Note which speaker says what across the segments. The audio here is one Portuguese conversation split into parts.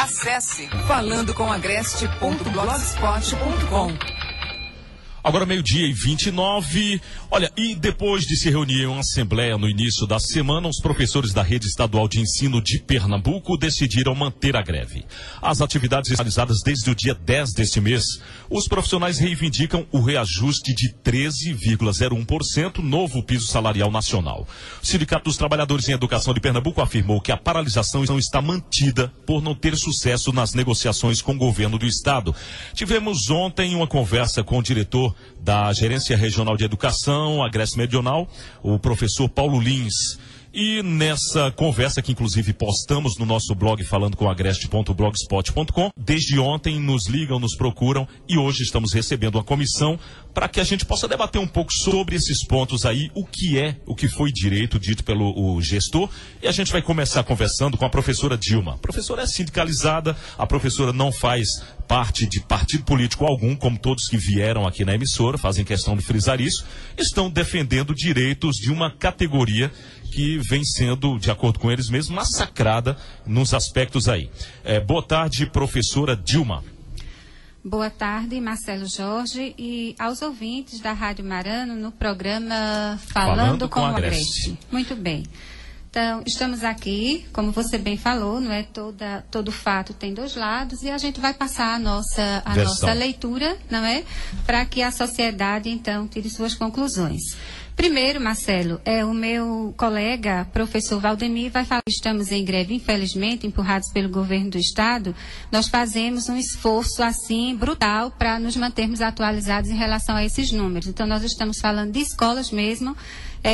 Speaker 1: Acesse falandocomagreste.blogspot.com.
Speaker 2: Agora 12:29. Olha, e depois de se reunir em uma assembleia no início da semana, os professores da Rede Estadual de Ensino de Pernambuco decidiram manter a greve. As atividades realizadas desde o dia 10 deste mês, os profissionais reivindicam o reajuste de 13,01%, novo piso salarial nacional. O Sindicato dos Trabalhadores em Educação de Pernambuco afirmou que a paralisação não está mantida por não ter sucesso nas negociações com o governo do estado. Tivemos ontem uma conversa com o diretor da Gerência Regional de Educação, Agreste Meridional, o professor Paulo Lins. E nessa conversa, que inclusive postamos no nosso blog falandocomagreste.blogspot.com, desde ontem nos ligam, nos procuram e hoje estamos recebendo uma comissão para que a gente possa debater um pouco sobre esses pontos aí, o que foi direito dito pelo gestor. E a gente vai começar conversando com a professora Dilma. A professora é sindicalizada, a professora não faz parte de partido político algum, como todos que vieram aqui na emissora, fazem questão de frisar isso, estão defendendo direitos de uma categoria que vem sendo, de acordo com eles mesmos, massacrada nos aspectos aí. Boa tarde, professora Dilma.
Speaker 3: Boa tarde, Marcelo Jorge, e aos ouvintes da Rádio Marano no programa Falando com Agreste. Muito bem. Então, estamos aqui, como você bem falou, não é? Todo fato tem dois lados e a gente vai passar a nossa leitura, não é? Para que a sociedade, então, tire suas conclusões. Primeiro, Marcelo, o meu colega, professor Valdemir, vai falar que estamos em greve, infelizmente, empurrados pelo governo do estado. Nós fazemos um esforço, assim, brutal para nos mantermos atualizados em relação a esses números. Então, nós estamos falando de escolas mesmo,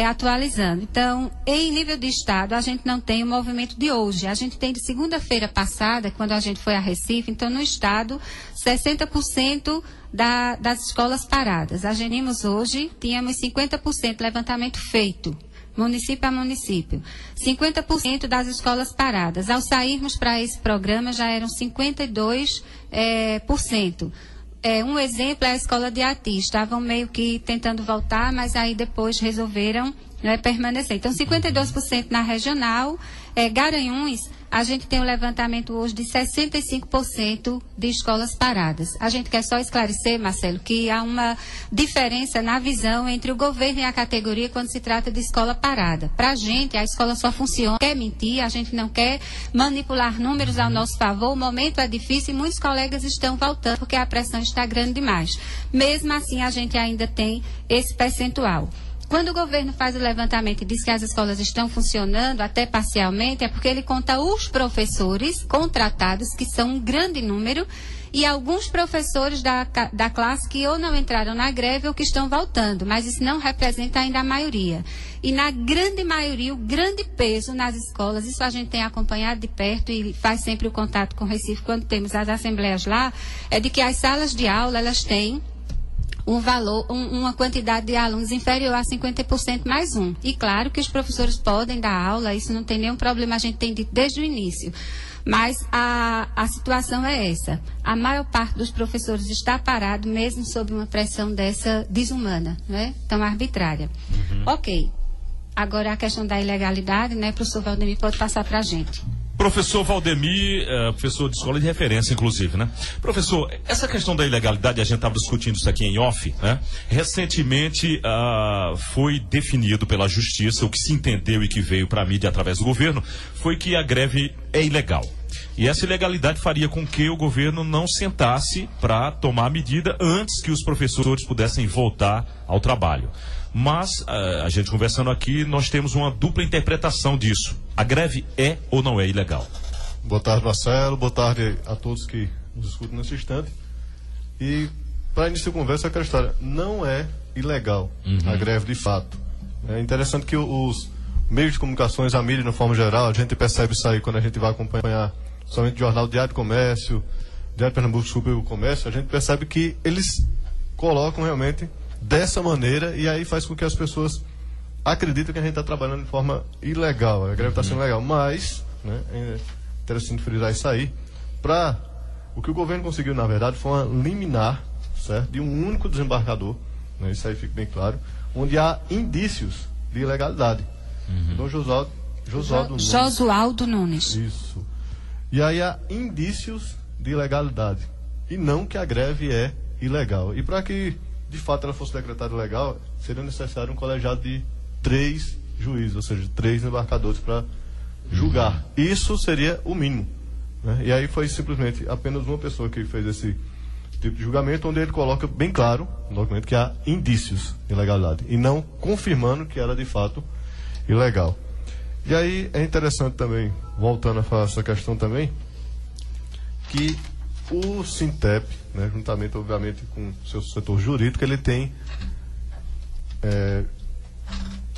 Speaker 3: atualizando. Então, em nível de estado, a gente não tem o movimento de hoje. A gente tem de segunda-feira passada, quando a gente foi a Recife, então, no estado, 60% das escolas paradas. A gente hoje, tínhamos 50% levantamento feito, município a município. 50% das escolas paradas. Ao sairmos para esse programa, já eram 52%. Um exemplo é a escola de Ati. Estavam meio que tentando voltar, mas aí depois resolveram permanecer. Então, 52% na regional. Garanhuns, a gente tem um levantamento hoje de 65% de escolas paradas. A gente quer só esclarecer, Marcelo, que há uma diferença na visão entre o governo e a categoria quando se trata de escola parada. Para a gente, a escola só funciona. Quer mentir, a gente não quer manipular números ao nosso favor. O momento é difícil e muitos colegas estão voltando porque a pressão está grande demais. Mesmo assim, a gente ainda tem esse percentual. Quando o governo faz o levantamento e diz que as escolas estão funcionando, até parcialmente, é porque ele conta os professores contratados, que são um grande número, e alguns professores da classe que ou não entraram na greve ou que estão voltando, mas isso não representa ainda a maioria. E na grande maioria, o grande peso nas escolas, isso a gente tem acompanhado de perto e faz sempre o contato com o Recife quando temos as assembleias lá, é de que as salas de aula, elas têm um valor, uma quantidade de alunos inferior a 50% mais um. E claro que os professores podem dar aula, isso não tem nenhum problema, a gente tem dito desde o início. Mas a situação é essa. A maior parte dos professores está parado, mesmo sob uma pressão dessa desumana, né? Tão arbitrária. Ok. Agora a questão da ilegalidade, né? O professor Valdemir pode passar para a gente.
Speaker 2: Professor Valdemir, professor de escola de referência, inclusive, né? Professor, essa questão da ilegalidade, a gente estava discutindo isso aqui em off, né? Recentemente foi definido pela Justiça, o que se entendeu e que veio para a mídia através do governo, foi que a greve é ilegal. E essa ilegalidade faria com que o governo não sentasse para tomar medida antes que os professores pudessem voltar ao trabalho. Mas, a gente conversando aqui, nós temos uma dupla interpretação disso. A greve é ou não é ilegal?
Speaker 4: Boa tarde, Marcelo. Boa tarde a todos que nos escutam nesse instante. E, para início de conversa, aquela história, não é ilegal a greve de fato. É interessante que os meios de comunicações, a mídia, de uma forma geral, a gente percebe isso aí quando a gente vai acompanhar somente o jornal Diário do Comércio, Diário Pernambuco Super o Comércio, a gente percebe que eles colocam realmente dessa maneira e aí faz com que as pessoas acreditam que a gente está trabalhando de forma ilegal, a greve está sendo legal, mas, né, é interessante frisar isso aí, o que o governo conseguiu, na verdade, foi uma liminar, certo, de um único desembargador, né, isso aí fica bem claro, onde há indícios de ilegalidade. Então, Josualdo Nunes.
Speaker 3: Josualdo Nunes.
Speaker 4: Isso. E aí há indícios de ilegalidade, e não que a greve é ilegal. E para que, de fato, ela fosse decretada ilegal, seria necessário um colegiado de 3 juízes, ou seja, 3 embarcadores para julgar. Isso seria o mínimo, né? E aí foi simplesmente apenas uma pessoa que fez esse tipo de julgamento, onde ele coloca bem claro no documento que há indícios de ilegalidade, e não confirmando que era de fato ilegal. E aí é interessante também, voltando a falar essa questão também, que o Sintep, né, juntamente obviamente com o seu setor jurídico, ele tem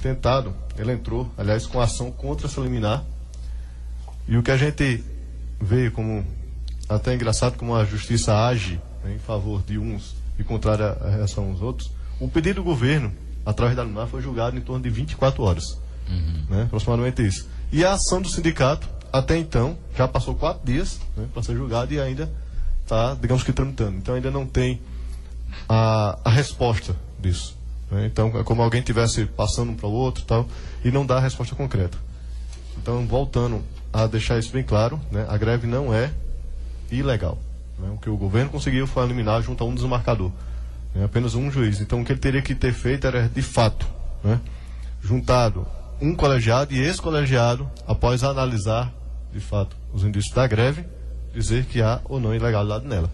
Speaker 4: tentado, ele entrou, aliás, com ação contra essa liminar, e o que a gente vê como até engraçado, como a justiça age, né, em favor de uns e contrária a relação aos outros. O pedido do governo, através da liminar, foi julgado em torno de 24 horas. Né, aproximadamente isso. E a ação do sindicato, até então, já passou 4 dias, né, para ser julgado, e ainda está, digamos que, tramitando. Então ainda não tem a resposta disso. Né? Então é como alguém estivesse passando um para o outro e tal, e não dá a resposta concreta. Então, voltando a deixar isso bem claro, né, a greve não é ilegal. Né? O que o governo conseguiu foi eliminar junto a um desembarcador. Né? Apenas um juiz. Então o que ele teria que ter feito era, de fato, né, juntado um colegiado, e esse colegiado, após analisar, de fato, os indícios da greve, dizer que há ou não ilegalidade nela.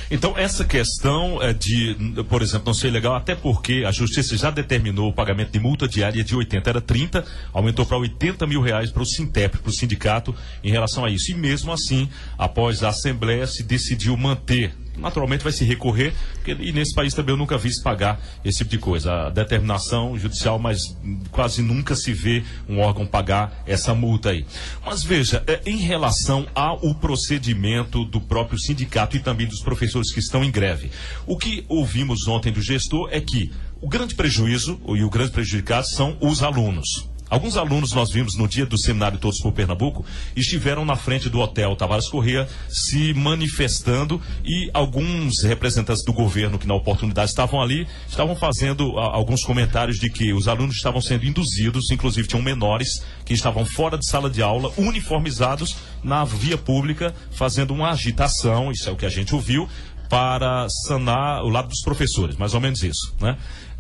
Speaker 2: Então, essa questão de, por exemplo, não ser ilegal, até porque a Justiça já determinou o pagamento de multa diária de 80, era 30, aumentou para 80 mil reais para o Sintep, para o sindicato, em relação a isso. E mesmo assim, após a Assembleia, se decidiu manter. Naturalmente vai se recorrer, e nesse país também eu nunca vi se pagar esse tipo de coisa. A determinação judicial, mas quase nunca se vê um órgão pagar essa multa aí. Mas veja, em relação ao procedimento do próprio sindicato e também dos professores que estão em greve, o que ouvimos ontem do gestor é que o grande prejuízo e o grande prejudicado são os alunos. Alguns alunos nós vimos no dia do seminário Todos por Pernambuco, estiveram na frente do hotel Tavares Corrêa se manifestando, e alguns representantes do governo que na oportunidade estavam ali, estavam fazendo alguns comentários de que os alunos estavam sendo induzidos, inclusive tinham menores que estavam fora de sala de aula, uniformizados na via pública, fazendo uma agitação, isso é o que a gente ouviu, para sanar o lado dos professores, mais ou menos isso, né?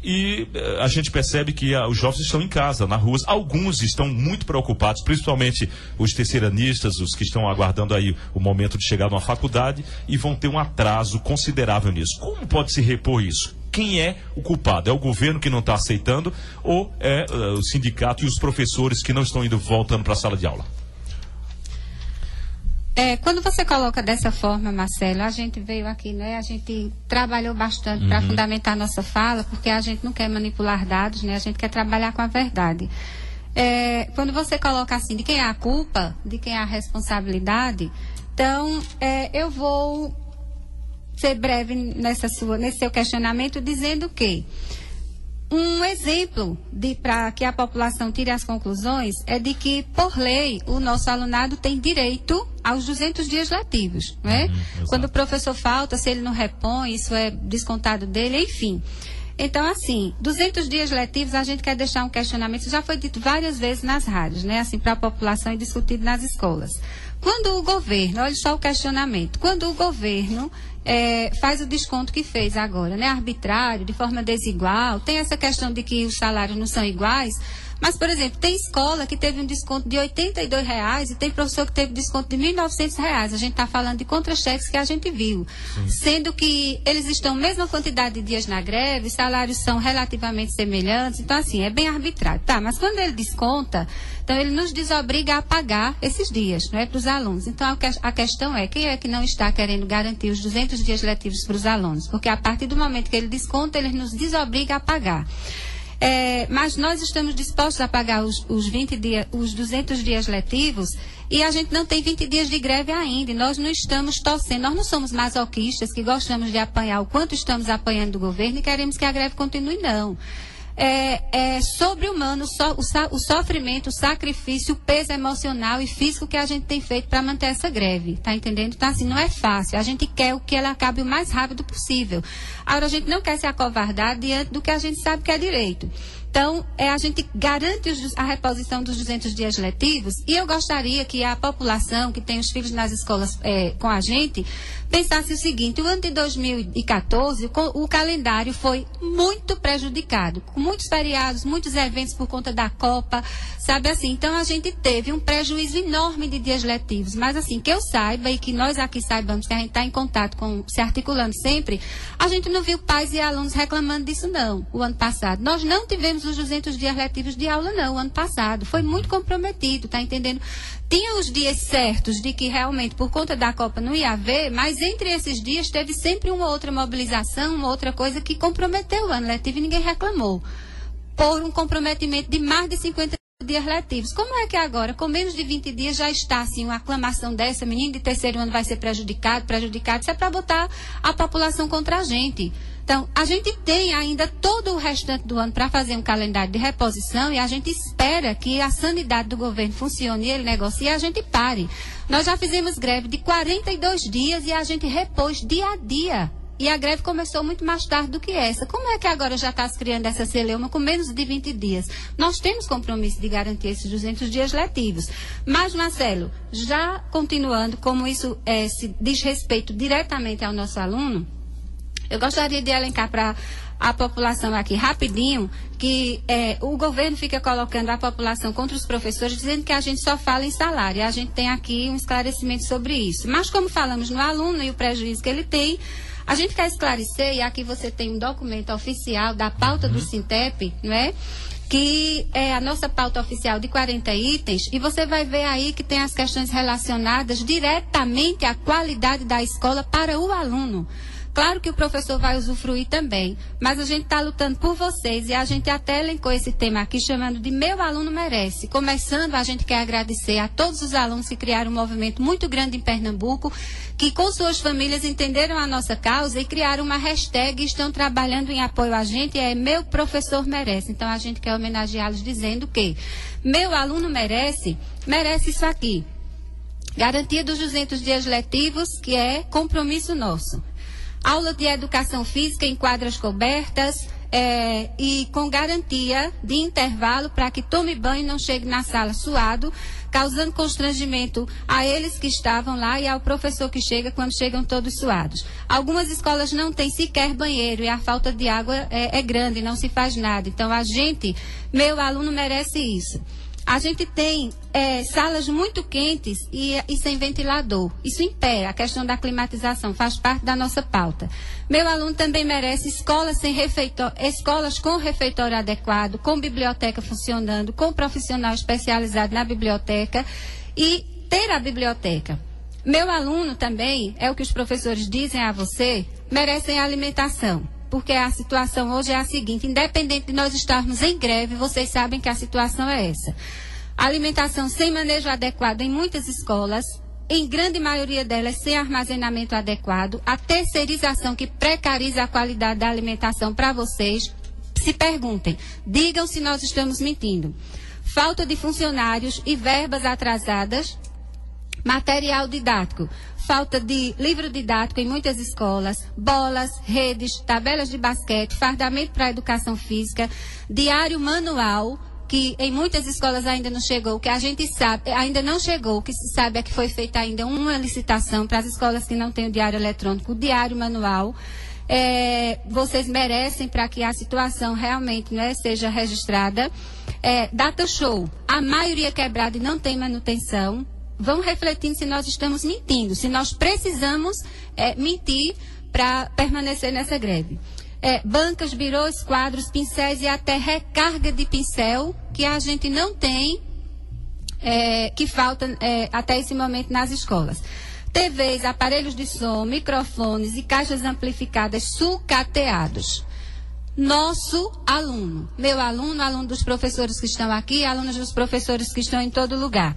Speaker 2: E a gente percebe que os jovens estão em casa, nas ruas. Alguns estão muito preocupados, principalmente os terceiranistas, os que estão aguardando aí o momento de chegar numa faculdade, e vão ter um atraso considerável nisso. Como pode se repor isso? Quem é o culpado? É o governo que não está aceitando, ou é o sindicato e os professores que não estão voltando para a sala de aula?
Speaker 3: Quando você coloca dessa forma, Marcelo, a gente veio aqui, né? A gente trabalhou bastante para fundamentar a nossa fala, porque a gente não quer manipular dados, né? A gente quer trabalhar com a verdade. Quando você coloca assim, de quem é a culpa, de quem é a responsabilidade, então eu vou ser breve nesse seu questionamento, dizendo que um exemplo para que a população tire as conclusões é de que, por lei, o nosso alunado tem direito aos 200 dias letivos, né? Quando o professor falta, se ele não repõe, isso é descontado dele, enfim. Então, assim, 200 dias letivos, a gente quer deixar um questionamento, isso já foi dito várias vezes nas rádios, né? Assim, para a população e discutido nas escolas. Quando o governo, olha só o questionamento, quando o governo faz o desconto que fez agora, né? Arbitrário, de forma desigual, tem essa questão de que os salários não são iguais, mas, por exemplo, tem escola que teve um desconto de R$ 82 e tem professor que teve desconto de R$ 1.900. A gente está falando de contra-cheques que a gente viu. Sim. Sendo que eles estão mesma quantidade de dias na greve, salários são relativamente semelhantes, então, assim, é bem arbitrário. Tá, mas quando ele desconta, então ele nos desobriga a pagar esses dias, não é, para os alunos. Então, a questão é, quem é que não está querendo garantir os 200 dias letivos para os alunos? Porque a partir do momento que ele desconta, ele nos desobriga a pagar. Mas nós estamos dispostos a pagar os 200 dias letivos, e a gente não tem 20 dias de greve ainda, e nós não estamos torcendo, nós não somos masoquistas que gostamos de apanhar o quanto estamos apanhando do governo e queremos que a greve continue, não. É sobre-humano o sofrimento, o sacrifício, o peso emocional e físico que a gente tem feito para manter essa greve, tá entendendo? Então, assim, não é fácil, a gente quer que ela acabe o mais rápido possível. Agora, a gente não quer se acovardar diante do que a gente sabe que é direito. Então, a gente garante a reposição dos 200 dias letivos e eu gostaria que a população que tem os filhos nas escolas com a gente pensasse o seguinte: o ano de 2014, o calendário foi muito prejudicado, com muitos feriados, muitos eventos por conta da Copa, sabe assim? Então, a gente teve um prejuízo enorme de dias letivos, mas assim, que eu saiba e que nós aqui saibamos que a gente está em contato se articulando sempre, a gente não viu pais e alunos reclamando disso não, o ano passado. Nós não tivemos os 200 dias letivos de aula não, o ano passado. Foi muito comprometido, tá entendendo? Tinha os dias certos de que realmente por conta da Copa não ia haver, mas entre esses dias teve sempre uma outra mobilização, uma outra coisa que comprometeu o ano letivo e ninguém reclamou. Por um comprometimento de mais de 50 dias letivos. Como é que agora, com menos de 20 dias, já está assim uma aclamação dessa, menino de terceiro ano vai ser prejudicado, isso é para botar a população contra a gente. Então, a gente tem ainda todo o restante do ano para fazer um calendário de reposição e a gente espera que a sanidade do governo funcione e ele negocie e a gente pare. Nós já fizemos greve de 42 dias e a gente repôs dia a dia. E a greve começou muito mais tarde do que essa. Como é que agora já está se criando essa celeuma com menos de 20 dias? Nós temos compromisso de garantir esses 200 dias letivos. Mas, Marcelo, já continuando, como isso se diz respeito diretamente ao nosso aluno, eu gostaria de elencar para a população aqui rapidinho que o governo fica colocando a população contra os professores, dizendo que a gente só fala em salário. E a gente tem aqui um esclarecimento sobre isso. Mas como falamos no aluno e o prejuízo que ele tem, a gente quer esclarecer, e aqui você tem um documento oficial da pauta do Sintep, não é? Que é a nossa pauta oficial de 40 itens, e você vai ver aí que tem as questões relacionadas diretamente à qualidade da escola para o aluno. Claro que o professor vai usufruir também, mas a gente está lutando por vocês e a gente até elencou esse tema aqui chamando de Meu Aluno Merece. Começando, a gente quer agradecer a todos os alunos que criaram um movimento muito grande em Pernambuco, que com suas famílias entenderam a nossa causa e criaram uma hashtag e estão trabalhando em apoio a gente, Meu Professor Merece. Então a gente quer homenageá-los dizendo que meu aluno merece isso aqui. Garantia dos 200 dias letivos, que é compromisso nosso. Aula de educação física em quadras cobertas e com garantia de intervalo para que tome banho e não chegue na sala suado, causando constrangimento a eles que estavam lá e ao professor que chega quando chegam todos suados. Algumas escolas não têm sequer banheiro e a falta de água é grande, não se faz nada. Então, meu aluno merece isso. A gente tem salas muito quentes e sem ventilador. Isso impera. A questão da climatização faz parte da nossa pauta. Meu aluno também merece escolas com refeitório adequado, com biblioteca funcionando, com profissional especializado na biblioteca e ter a biblioteca. Meu aluno também, é o que os professores dizem a você, merecem alimentação. Porque a situação hoje é a seguinte: independente de nós estarmos em greve, vocês sabem que a situação é essa. Alimentação sem manejo adequado em muitas escolas, em grande maioria delas sem armazenamento adequado, a terceirização que precariza a qualidade da alimentação para vocês. Se perguntem, digam se nós estamos mentindo. Falta de funcionários e verbas atrasadas, material didático. Falta de livro didático em muitas escolas, bolas, redes, tabelas de basquete, fardamento para a educação física, diário manual, que em muitas escolas ainda não chegou, que a gente sabe, ainda não chegou, o que se sabe é que foi feita ainda uma licitação para as escolas que não têm o diário eletrônico, o diário manual. Vocês merecem para que a situação realmente seja registrada. Data show, a maioria quebrada e não tem manutenção. Vão refletindo se nós estamos mentindo, se nós precisamos mentir para permanecer nessa greve. Bancas, birôs, quadros, pincéis e até recarga de pincel, que a gente não tem, que falta até esse momento nas escolas. TVs, aparelhos de som, microfones e caixas amplificadas sucateados. Nosso aluno, meu aluno, aluno dos professores que estão aqui, alunos dos professores que estão em todo lugar.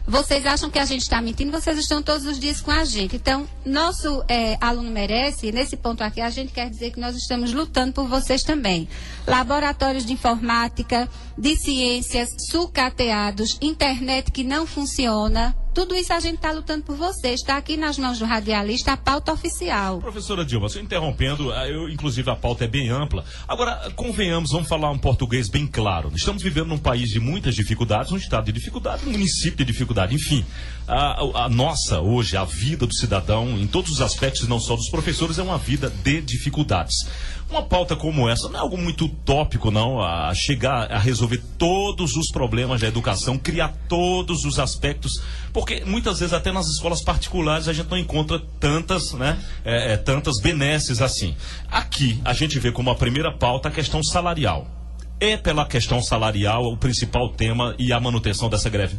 Speaker 3: Vocês acham que a gente está mentindo? Vocês estão todos os dias com a gente. Então, nosso aluno merece, nesse ponto aqui, a gente quer dizer que nós estamos lutando por vocês também. Laboratórios de informática, de ciências, sucateados, internet que não funciona, tudo isso a gente está lutando por vocês. Está aqui nas mãos do radialista a pauta oficial.
Speaker 2: Professora Dilma, só interrompendo, inclusive a pauta é bem ampla. Agora, convenhamos, vamos falar um português bem claro. Estamos vivendo num país de muitas dificuldades, um estado de dificuldade, um município de dificuldade, enfim. A nossa, hoje, a vida do cidadão, em todos os aspectos, não só dos professores, é uma vida de dificuldades. Uma pauta como essa não é algo muito utópico, não, a chegar a resolver todos os problemas da educação, criar todos os aspectos, porque muitas vezes até nas escolas particulares a gente não encontra tantas, né, tantas benesses assim. Aqui a gente vê como a primeira pauta a questão salarial. É pela questão salarial o principal tema e a manutenção dessa greve?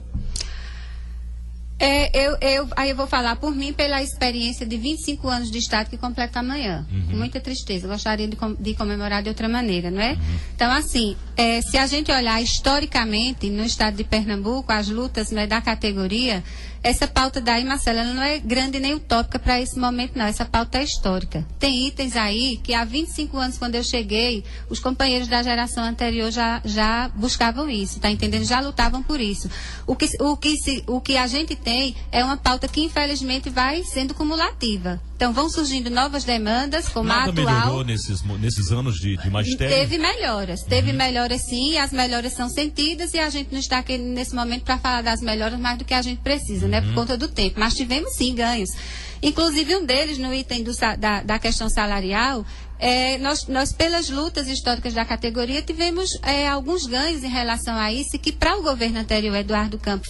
Speaker 3: Aí eu vou falar por mim, pela experiência de 25 anos de Estado que completa amanhã. Muita tristeza, gostaria de comemorar de outra maneira, não é? Então, assim, se a gente olhar historicamente no Estado de Pernambuco, as lutas, né, da categoria, essa pauta daí, Marcela, ela não é grande nem utópica para esse momento, não. Essa pauta é histórica. Tem itens aí que há 25 anos, quando eu cheguei, os companheiros da geração anterior já buscavam isso, tá entendendo? Já lutavam por isso. O que a gente tem é uma pauta que, infelizmente, vai sendo cumulativa. Então, vão surgindo novas demandas, como a atual.
Speaker 2: Melhorou nesses anos de magistério?
Speaker 3: Teve melhoras sim, e as melhoras são sentidas, e a gente não está aqui nesse momento para falar das melhoras mais do que a gente precisa, né, por conta do tempo. Mas tivemos sim ganhos. Inclusive, um deles, no item da questão salarial, nós, pelas lutas históricas da categoria, tivemos alguns ganhos em relação a isso, que para o governo anterior, Eduardo Campos,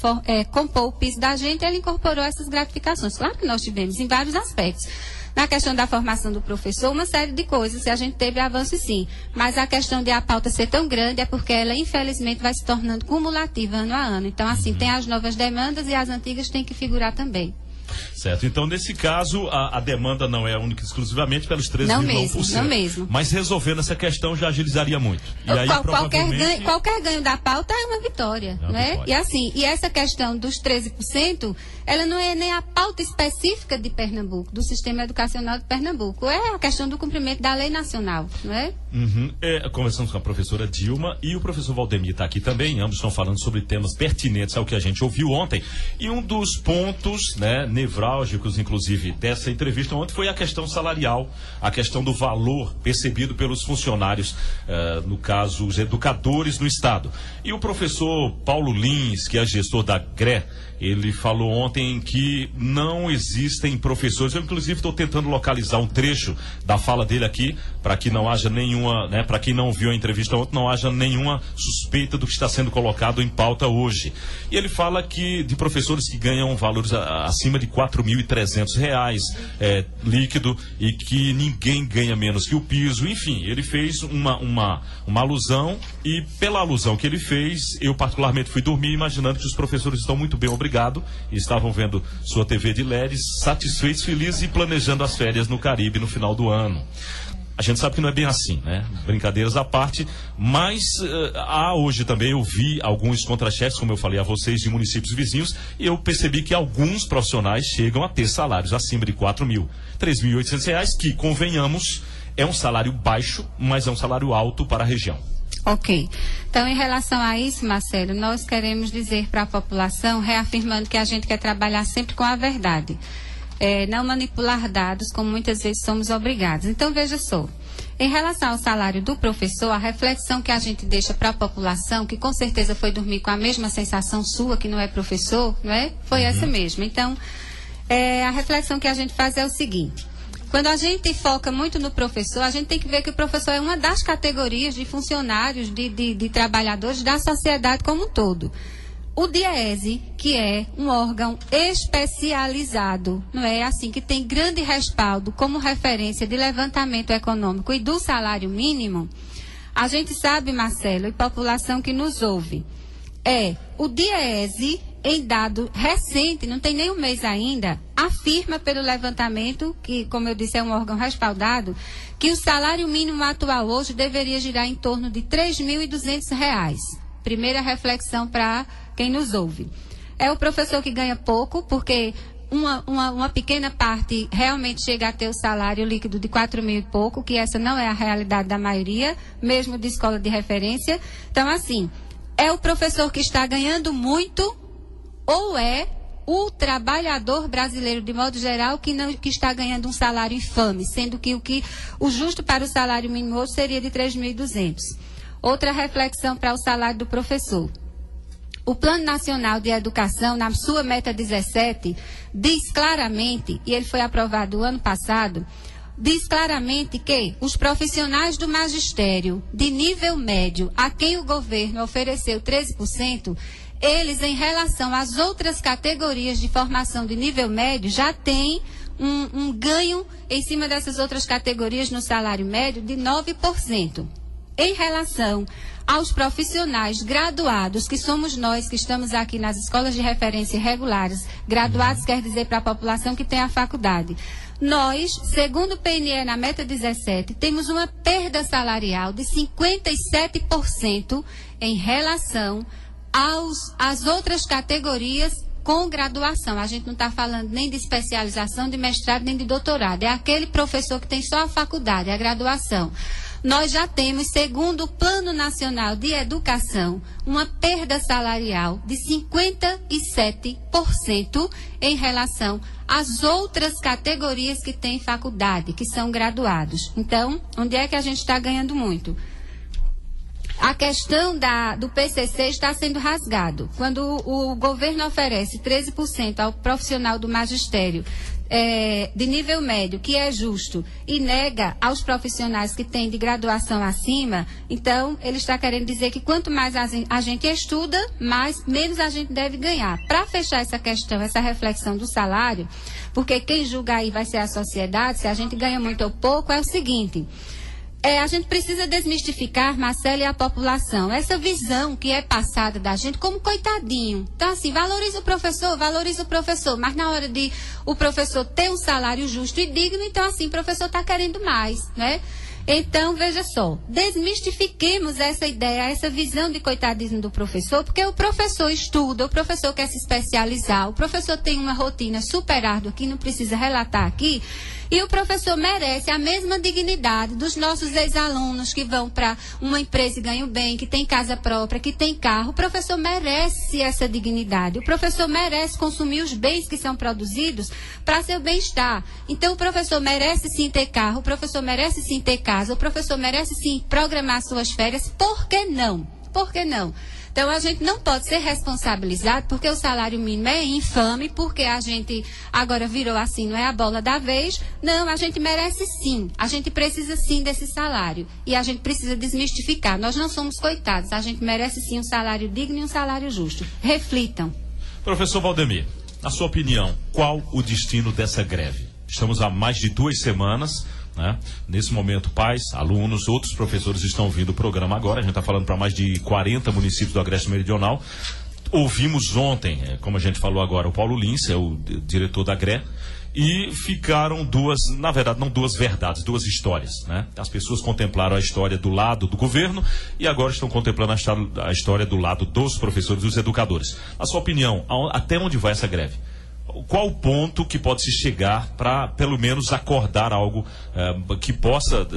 Speaker 3: compor o piso da gente, ele incorporou essas gratificações. Claro que nós tivemos em vários aspectos. Na questão da formação do professor, uma série de coisas, e a gente teve avanço sim. Mas a questão de a pauta ser tão grande é porque ela, infelizmente, vai se tornando cumulativa ano a ano. Então, assim, tem as novas demandas e as antigas têm que figurar também.
Speaker 2: Certo, então nesse caso a demanda não é única exclusivamente pelos 13,1%.
Speaker 3: Não mesmo.
Speaker 2: Mas resolvendo essa questão já agilizaria muito. E aí,
Speaker 3: qualquer ganho da pauta é uma vitória, né? E assim, e essa questão dos 13%, ela não é nem a pauta específica de Pernambuco, do sistema educacional de Pernambuco, é a questão do cumprimento da lei nacional, não é?
Speaker 2: Conversamos com a professora Dilma e o professor Valdemir está aqui também, ambos estão falando sobre temas pertinentes ao que a gente ouviu ontem, e um dos pontos, né, nevrálgicos, inclusive, dessa entrevista ontem foi a questão salarial, a questão do valor percebido pelos funcionários, no caso, os educadores no Estado. E o professor Paulo Lins, que é gestor da GRE, ele falou ontem que não existem professores. Eu, inclusive, estou tentando localizar um trecho da fala dele aqui, para que não haja nenhuma, né, para quem não viu a entrevista ontem, não haja nenhuma suspeita do que está sendo colocado em pauta hoje. E ele fala que de professores que ganham valores acima de R$ 4.300 líquido, e que ninguém ganha menos que o piso. Enfim, ele fez uma alusão, e pela alusão que ele fez, eu particularmente fui dormir imaginando que os professores estão muito bem, obrigado, e estavam vendo sua TV de LED, satisfeitos, felizes e planejando as férias no Caribe no final do ano. A gente sabe que não é bem assim, né? Brincadeiras à parte, mas hoje também eu vi alguns contra-chefes, como eu falei a vocês, de municípios vizinhos, e eu percebi que alguns profissionais chegam a ter salários acima de R$ 4.000, R$ 3.800, que, convenhamos, é um salário baixo, mas é um salário alto para a região.
Speaker 3: Ok. Então, em relação a isso, Marcelo, nós queremos dizer para a população, reafirmando que a gente quer trabalhar sempre com a verdade. Não manipular dados, como muitas vezes somos obrigados. Então, veja só. Em relação ao salário do professor, a reflexão que a gente deixa para a população, que com certeza foi dormir com a mesma sensação sua, que não é professor, não é? Foi essa mesma. Então, a reflexão que a gente faz é o seguinte. Quando a gente foca muito no professor, a gente tem que ver que o professor é uma das categorias de funcionários, de trabalhadores da sociedade como um todo. O DIEESE, que é um órgão especializado, não é assim, que tem grande respaldo como referência de levantamento econômico e do salário mínimo, a gente sabe, Marcelo, e população que nos ouve, o DIEESE, em dado recente, não tem nem um mês ainda, afirma pelo levantamento, que, como eu disse, é um órgão respaldado, que o salário mínimo atual hoje deveria girar em torno de R$ 3.200. Primeira reflexão para quem nos ouve. É o professor que ganha pouco, porque uma pequena parte realmente chega a ter o salário líquido de 4.000 e pouco, que essa não é a realidade da maioria, mesmo de escola de referência. Então, assim, é o professor que está ganhando muito, ou é o trabalhador brasileiro, de modo geral, que está ganhando um salário infame, sendo que o justo para o salário mínimo hoje seria de 3.200. Outra reflexão para o salário do professor. O Plano Nacional de Educação, na sua meta 17, diz claramente, e ele foi aprovado ano passado, diz claramente que os profissionais do magistério de nível médio, a quem o governo ofereceu 13%, eles, em relação às outras categorias de formação de nível médio, já têm um ganho em cima dessas outras categorias no salário médio de 9%. Em relação aos profissionais graduados, que somos nós que estamos aqui nas escolas de referência regulares, graduados quer dizer para a população que tem a faculdade. Nós, segundo o PNE na meta 17, temos uma perda salarial de 57% em relação às outras categorias com graduação. A gente não está falando nem de especialização, de mestrado, nem de doutorado. É aquele professor que tem só a faculdade, a graduação. Nós já temos, segundo o Plano Nacional de Educação, uma perda salarial de 57% em relação às outras categorias que têm faculdade, que são graduados. Então, onde é que a gente está ganhando muito? A questão do PCC está sendo rasgado. Quando o governo oferece 13% ao profissional do magistério, de nível médio, que é justo, e nega aos profissionais que têm de graduação acima, então ele está querendo dizer que quanto mais a gente estuda, menos a gente deve ganhar. Para fechar essa questão, essa reflexão do salário, porque quem julga aí vai ser a sociedade, se a gente ganha muito ou pouco, é o seguinte... a gente precisa desmistificar, Marcelo, e a população, essa visão que é passada da gente como coitadinho. Então, assim, valoriza o professor, mas na hora de o professor ter um salário justo e digno, então, assim, o professor está querendo mais, né? Então, veja só, desmistifiquemos essa ideia, essa visão de coitadismo do professor, porque o professor estuda, o professor quer se especializar, o professor tem uma rotina super árdua que não precisa relatar aqui, e o professor merece a mesma dignidade dos nossos ex-alunos que vão para uma empresa e ganham bem, que tem casa própria, que tem carro. O professor merece essa dignidade. O professor merece consumir os bens que são produzidos para seu bem-estar. Então, o professor merece sim ter carro, o professor merece sim ter casa, o professor merece sim programar suas férias. Por que não? Por que não? Então, a gente não pode ser responsabilizado porque o salário mínimo é infame, porque a gente agora virou assim, não é a bola da vez. Não, a gente merece sim. A gente precisa sim desse salário. E a gente precisa desmistificar. Nós não somos coitados. A gente merece sim um salário digno e um salário justo. Reflitam.
Speaker 2: Professor Valdemir, na sua opinião, qual o destino dessa greve? Estamos há mais de 2 semanas... né? Nesse momento, pais, alunos, outros professores estão ouvindo o programa agora. A gente está falando para mais de 40 municípios do Agreste Meridional. Ouvimos ontem, como a gente falou agora, o Paulo Lins, é o diretor da GRE, e ficaram duas, na verdade, não duas verdades, duas histórias, né? As pessoas contemplaram a história do lado do governo e agora estão contemplando a história do lado dos professores, dos educadores. A sua opinião, até onde vai essa greve? Qual o ponto que pode se chegar para, pelo menos, acordar algo que possa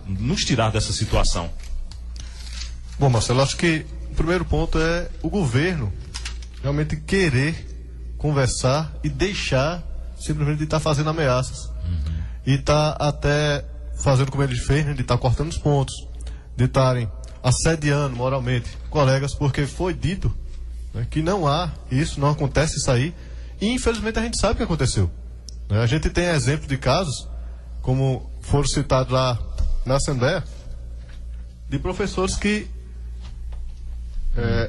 Speaker 2: nos tirar dessa situação?
Speaker 4: Bom, Marcelo, acho que o primeiro ponto é o governo realmente querer conversar e deixar simplesmente de estar fazendo ameaças. E estar até fazendo como ele fez, né, de estar cortando os pontos, de estarem assediando moralmente colegas, porque foi dito, né, que não há isso, não acontece isso aí. E infelizmente a gente sabe o que aconteceu. A gente tem exemplo de casos, como foram citados lá na Assembleia, de professores que...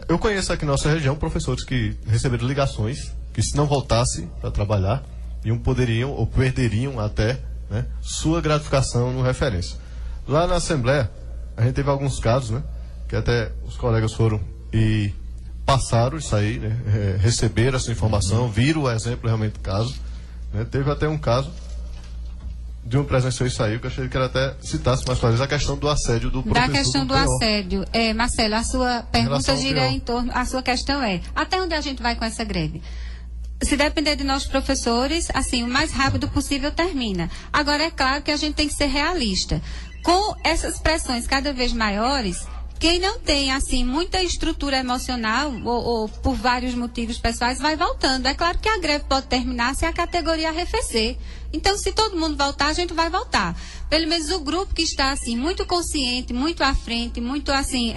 Speaker 4: eu conheço aqui na nossa região professores que receberam ligações que, se não voltasse para trabalhar, poderiam ou perderiam até, né, sua gratificação no referência. Lá na Assembleia, a gente teve alguns casos, né, que até os colegas foram e passaram isso aí, né, receberam essa informação, viram o exemplo realmente do caso, né. Teve até um caso de um presenciou isso aí, que eu achei que ele até citasse mais uma vez a questão do assédio do professor.
Speaker 3: Da questão do assédio, Marcelo, a sua pergunta gira em torno, a sua questão é, até onde a gente vai com essa greve? Se depender de nós professores, assim, o mais rápido possível termina. Agora, é claro que a gente tem que ser realista. Com essas pressões cada vez maiores, Quem não tem, assim, muita estrutura emocional ou por vários motivos pessoais, vai voltando. É claro que a greve pode terminar se a categoria arrefecer. Então, se todo mundo voltar, a gente vai voltar. Pelo menos o grupo que está, assim, muito consciente, muito à frente, muito, assim,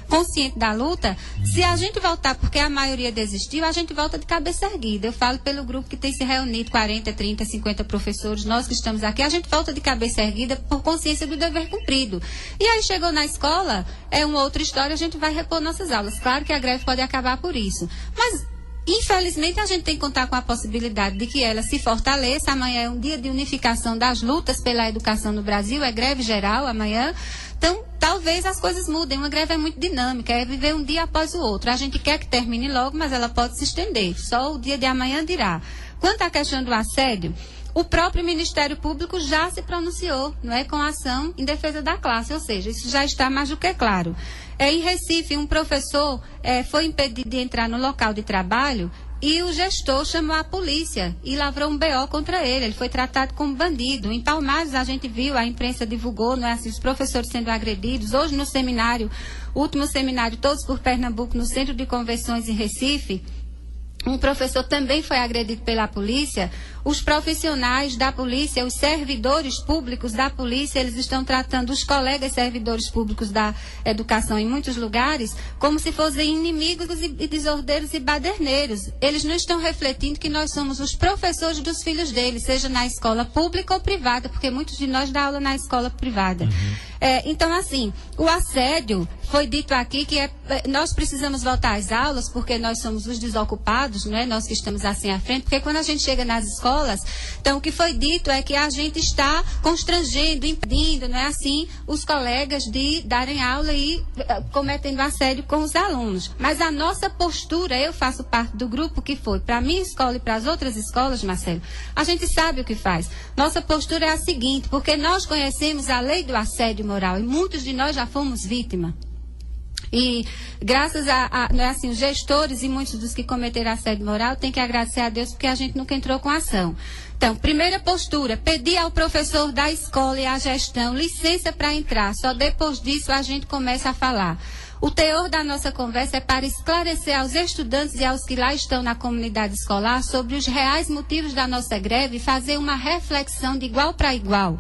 Speaker 3: consciente da luta, se a gente voltar porque a maioria desistiu, a gente volta de cabeça erguida. Eu falo pelo grupo que tem se reunido, 40, 30, 50 professores, nós que estamos aqui, a gente volta de cabeça erguida por consciência do dever cumprido. E aí chegou na escola, é uma outra história, a gente vai repor nossas aulas. Claro que a greve pode acabar por isso. Mas, infelizmente, a gente tem que contar com a possibilidade de que ela se fortaleça. Amanhã é um dia de unificação das lutas pela educação no Brasil, é greve geral amanhã. Então, talvez as coisas mudem. Uma greve é muito dinâmica, é viver um dia após o outro. A gente quer que termine logo, mas ela pode se estender. Só o dia de amanhã dirá. Quanto à questão do assédio, o próprio Ministério Público já se pronunciou, não é, com ação em defesa da classe, ou seja, isso já está mais do que claro. Em Recife, um professor foi impedido de entrar no local de trabalho e o gestor chamou a polícia e lavrou um BO contra ele. Ele foi tratado como bandido. Em Palmares, a gente viu, a imprensa divulgou, não é, assim, os professores sendo agredidos. Hoje, no seminário, o último seminário, Todos por Pernambuco, no Centro de Convenções em Recife, um professor também foi agredido pela polícia. Os profissionais da polícia, os servidores públicos da polícia, eles estão tratando os colegas servidores públicos da educação em muitos lugares como se fossem inimigos e desordeiros e baderneiros. Eles não estão refletindo que nós somos os professores dos filhos deles, seja na escola pública ou privada, porque muitos de nós dão aula na escola privada. Então, assim, o assédio, foi dito aqui que nós precisamos voltar às aulas porque nós somos os desocupados, não é? Nós que estamos assim à frente, porque quando a gente chega nas escolas, então o que foi dito é que a gente está constrangendo, impedindo, não é assim, os colegas de darem aula e cometendo assédio com os alunos. Mas a nossa postura, eu faço parte do grupo que foi para a minha escola e para as outras escolas, Marcelo, a gente sabe o que faz. Nossa postura é a seguinte, porque nós conhecemos a lei do assédio moral e muitos de nós já fomos vítimas. E graças não é assim, os gestores e muitos dos que cometeram assédio moral têm que agradecer a Deus porque a gente nunca entrou com ação. Então, primeira postura, pedir ao professor da escola e à gestão licença para entrar. Só depois disso a gente começa a falar. O teor da nossa conversa é para esclarecer aos estudantes e aos que lá estão na comunidade escolar sobre os reais motivos da nossa greve e fazer uma reflexão de igual para igual.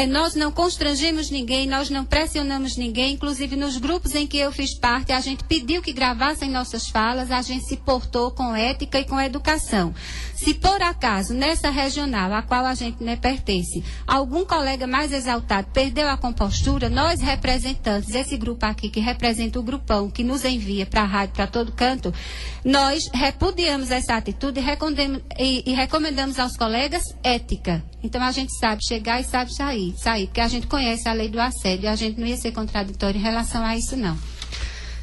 Speaker 3: Nós não constrangemos ninguém, nós não pressionamos ninguém, inclusive nos grupos em que eu fiz parte, a gente pediu que gravassem nossas falas, a gente se portou com ética e com educação. Se por acaso, nessa regional a qual a gente pertence, algum colega mais exaltado perdeu a compostura, nós representantes, esse grupo aqui que representa o grupão, que nos envia para a rádio, para todo canto, nós repudiamos essa atitude e recomendamos aos colegas ética. Então a gente sabe chegar e sabe sair, porque a gente conhece a lei do assédio e a gente não ia ser contraditório em relação a isso, não.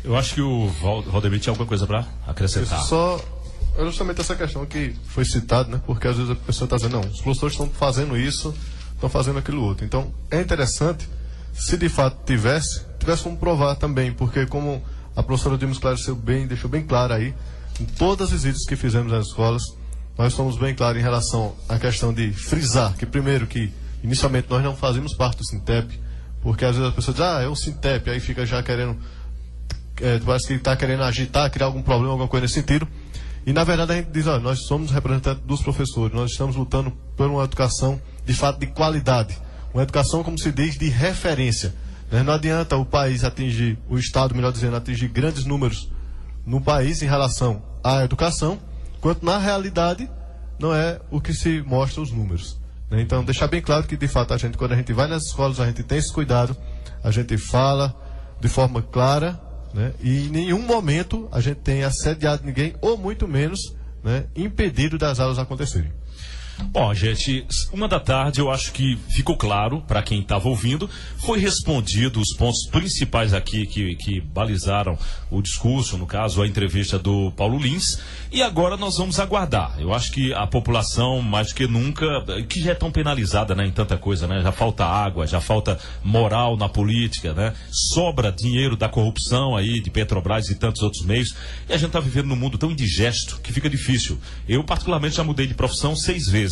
Speaker 2: Eu acho que o Valdemir tinha alguma coisa para acrescentar.
Speaker 4: Só justamente essa questão que foi citada, né? Porque às vezes a pessoa está dizendo, não, os professores estão fazendo isso, estão fazendo aquilo outro. Então, é interessante, se de fato tivesse como provar também, porque como a professora Dilma esclareceu bem, deixou bem claro aí, em todas as visitas que fizemos nas escolas, nós somos bem claros em relação à questão de frisar, que primeiro que, inicialmente, nós não fazíamos parte do Sintep, porque às vezes a pessoa diz, é o Sintep, aí fica já querendo, parece que está querendo agitar, criar algum problema, alguma coisa nesse sentido. E na verdade a gente diz, olha, nós somos representantes dos professores, nós estamos lutando por uma educação de fato de qualidade, uma educação, como se diz, de referência. Não adianta o país atingir, o Estado, melhor dizendo, atingir grandes números no país em relação à educação, quanto na realidade não é o que se mostra os números. Então deixar bem claro que de fato quando a gente vai nas escolas, a gente tem esse cuidado, a gente fala de forma clara, né? E em nenhum momento a gente tem assediado ninguém, ou muito menos, né, impedido das aulas acontecerem.
Speaker 2: Bom, gente, 13h, eu acho que ficou claro para quem estava ouvindo, foi respondido os pontos principais aqui que balizaram o discurso, no caso, a entrevista do Paulo Lins, e agora nós vamos aguardar. Eu acho que a população, mais do que nunca, que já é tão penalizada, né, em tanta coisa, né, já falta água, já falta moral na política, né, sobra dinheiro da corrupção aí, de Petrobras e tantos outros meios, e a gente está vivendo num mundo tão indigesto que fica difícil. Eu, particularmente, já mudei de profissão 6 vezes.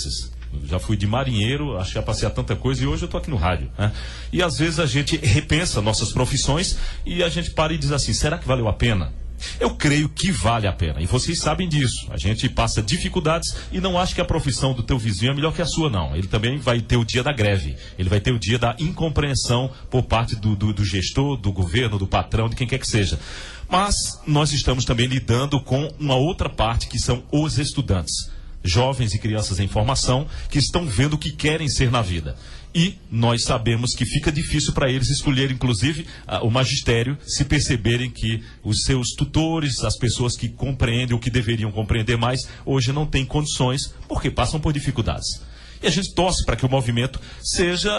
Speaker 2: Já fui de marinheiro, acho que já passei a tanta coisa e hoje eu estou aqui no rádio, né? E às vezes a gente repensa nossas profissões e a gente para e diz assim, será que valeu a pena? Eu creio que vale a pena, e vocês sabem disso. A gente passa dificuldades e não acha que a profissão do teu vizinho é melhor que a sua, não. Ele também vai ter o dia da greve, ele vai ter o dia da incompreensão por parte do gestor, do governo, do patrão, de quem quer que seja. Mas nós estamos também lidando com uma outra parte, que são os estudantes. Jovens e crianças em formação que estão vendo o que querem ser na vida. E nós sabemos que fica difícil para eles escolher, inclusive, o magistério, se perceberem que os seus tutores, as pessoas que compreendem o que deveriam compreender mais, hoje não têm condições porque passam por dificuldades. E a gente torce para que o movimento seja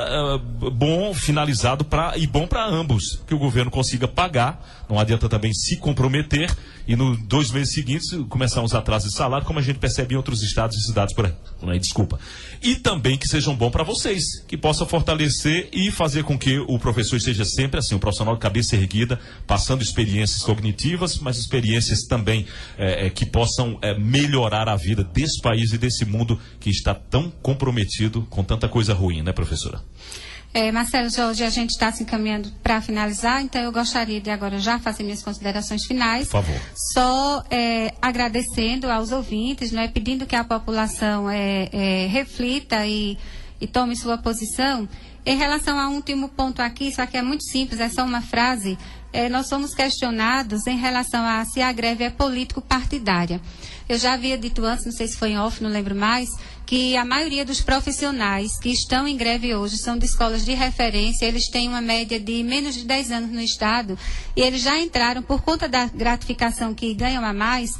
Speaker 2: bom, finalizado e bom para ambos, que o governo consiga pagar, não adianta também se comprometer e nos 2 meses seguintes começar uns atrasos de salário, como a gente percebe em outros estados e cidades por aí. Desculpa. E também que sejam bons para vocês, que possam fortalecer e fazer com que o professor esteja sempre assim, um profissional de cabeça erguida, passando experiências cognitivas, mas experiências também que possam melhorar a vida desse país e desse mundo que está tão comprometido com tanta coisa ruim, né, professora?
Speaker 3: Marcelo, Jorge, a gente está se encaminhando para finalizar, então eu gostaria de agora já fazer minhas considerações finais.
Speaker 2: Por favor.
Speaker 3: Só agradecendo aos ouvintes, né, pedindo que a população reflita e tome sua posição. Em relação ao último ponto aqui, isso aqui é muito simples, é só uma frase. Nós somos questionados em relação a se a greve é político-partidária. Eu já havia dito antes, não sei se foi em off, não lembro mais, que a maioria dos profissionais que estão em greve hoje são de escolas de referência, eles têm uma média de menos de 10 anos no Estado e eles já entraram, por conta da gratificação que ganham a mais,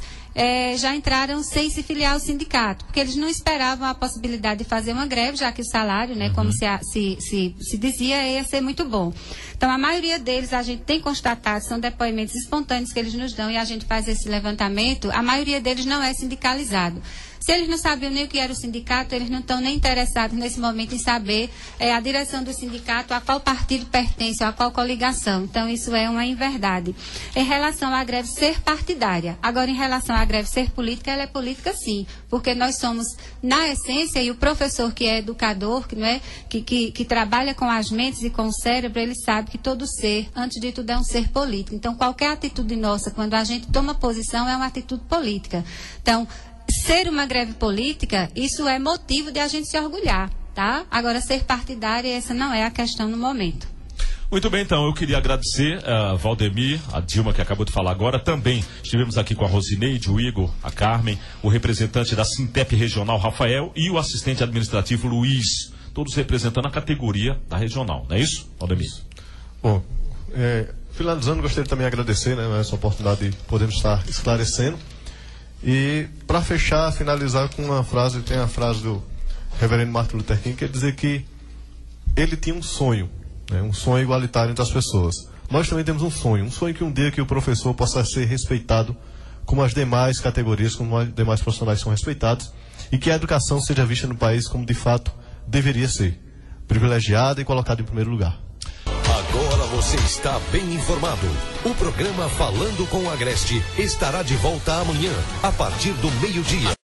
Speaker 3: já entraram sem se filiar ao sindicato, porque eles não esperavam a possibilidade de fazer uma greve, já que o salário, né, como se dizia, ia ser muito bom. Então, a maioria deles, a gente tem constatado, são depoimentos espontâneos que eles nos dão e a gente faz esse levantamento, a maioria deles não é sindicalizado. Se eles não sabiam nem o que era o sindicato, eles não estão nem interessados nesse momento em saber a direção do sindicato, a qual partido pertence, a qual coligação. Então, isso é uma inverdade. Em relação à greve ser partidária, agora em relação à greve ser política, ela é política sim, porque nós somos, na essência, e o professor que é educador, que trabalha com as mentes e com o cérebro, ele sabe que todo ser, antes de tudo, é um ser político. Então, qualquer atitude nossa, quando a gente toma posição, é uma atitude política. Então, ser uma greve política, isso é motivo de a gente se orgulhar, tá? Agora, ser partidária, essa não é a questão no momento.
Speaker 2: Muito bem, então, eu queria agradecer a Valdemir, a Dilma, que acabou de falar agora. Também estivemos aqui com a Rosineide, o Igor, a Carmen, o representante da Sintep Regional, Rafael, e o assistente administrativo, Luiz, todos representando a categoria da regional, não é isso, Valdemir?
Speaker 4: Bom, finalizando, gostaria também de agradecer, né, essa oportunidade de podermos estar esclarecendo. E, para fechar, finalizar com uma frase, tem a frase do reverendo Martin Luther King, que quer dizer que ele tinha um sonho, né, um sonho igualitário entre as pessoas. Nós também temos um sonho que um dia que o professor possa ser respeitado como as demais categorias, como os demais profissionais são respeitados, e que a educação seja vista no país como de fato deveria ser, privilegiada e colocada em primeiro lugar.
Speaker 1: Agora você está bem informado. O programa Falando com o Agreste estará de volta amanhã, a partir do meio-dia.